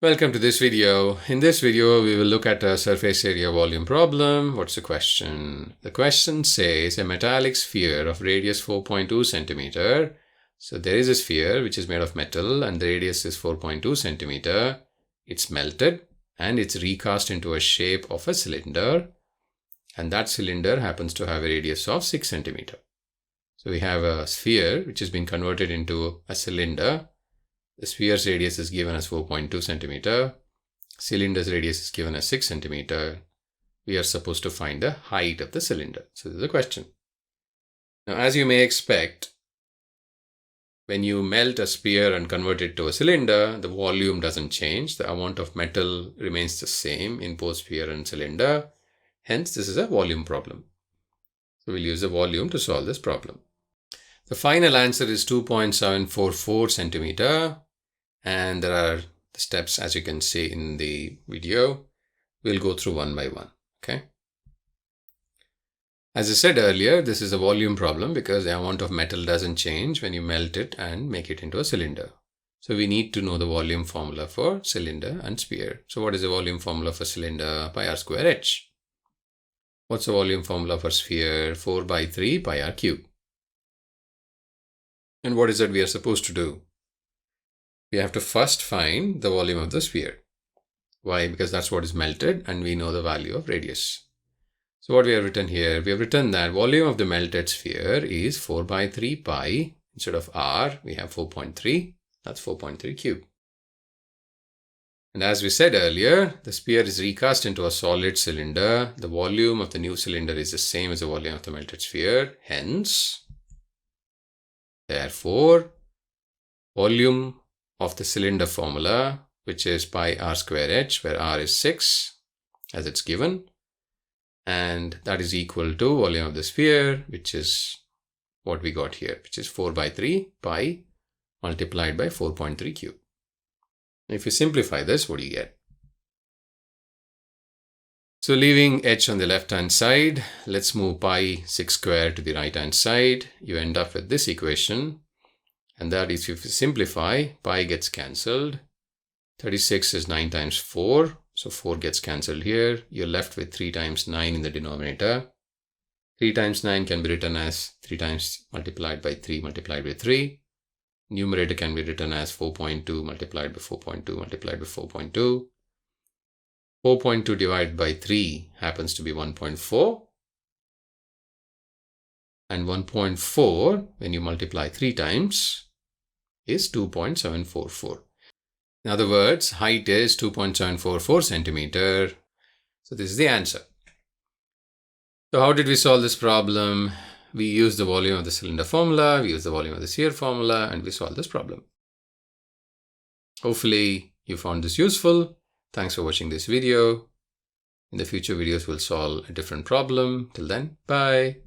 Welcome to this video. In this video, we will look at a surface area volume problem. What's the question? The question says a metallic sphere of radius 4.2 centimeter. So there is a sphere which is made of metal and the radius is 4.2 centimeter. It's melted and it's recast into a shape of a cylinder. And that cylinder happens to have a radius of 6 centimeter. So we have a sphere which has been converted into a cylinder. The sphere's radius is given as 4.2 centimeter. Cylinder's radius is given as 6 centimeter. We are supposed to find the height of the cylinder. So this is the question. Now, as you may expect, when you melt a sphere and convert it to a cylinder, the volume doesn't change. The amount of metal remains the same in both sphere and cylinder. Hence, this is a volume problem. So we'll use the volume to solve this problem. The final answer is 2.744 centimeter. And there are the steps, as you can see in the video. We'll go through one by one. Okay. As I said earlier, this is a volume problem because the amount of metal doesn't change when you melt it and make it into a cylinder. So we need to know the volume formula for cylinder and sphere. So what is the volume formula for cylinder? Pi r square h. What's the volume formula for sphere? 4 by 3 pi r cube. And what is that we are supposed to do? We have to first find the volume of the sphere. Why? Because that's what is melted and we know the value of radius. So what we have written here, we have written that volume of the melted sphere is 4 by 3 pi. Instead of r, we have 4.3. That's 4.3 cube. And as we said earlier, the sphere is recast into a solid cylinder. The volume of the new cylinder is the same as the volume of the melted sphere. Hence, therefore, volume of the cylinder formula, which is pi r square h, where r is 6 as it's given, and that is equal to volume of the sphere, which is what we got here, which is 4 by 3 pi multiplied by 4.3 cube. If you simplify this, what do you get? So leaving h on the left hand side, let's move pi 6 square to the right hand side. You end up with this equation. And that is, if you simplify, pi gets cancelled. 36 is 9 times 4. So 4 gets cancelled here. You're left with 3 times 9 in the denominator. 3 times 9 can be written as 3 times multiplied by 3 multiplied by 3. Numerator can be written as 4.2 multiplied by 4.2 multiplied by 4.2. 4.2 divided by 3 happens to be 1.4. And 1.4, when you multiply 3 times, is 2.744. In other words, height is 2.744 centimeter. So this is the answer. So how did we solve this problem? We used the volume of the cylinder formula, we used the volume of the sphere formula, and we solved this problem. Hopefully you found this useful. Thanks for watching this video. In the future videos, we'll solve a different problem. Till then, bye.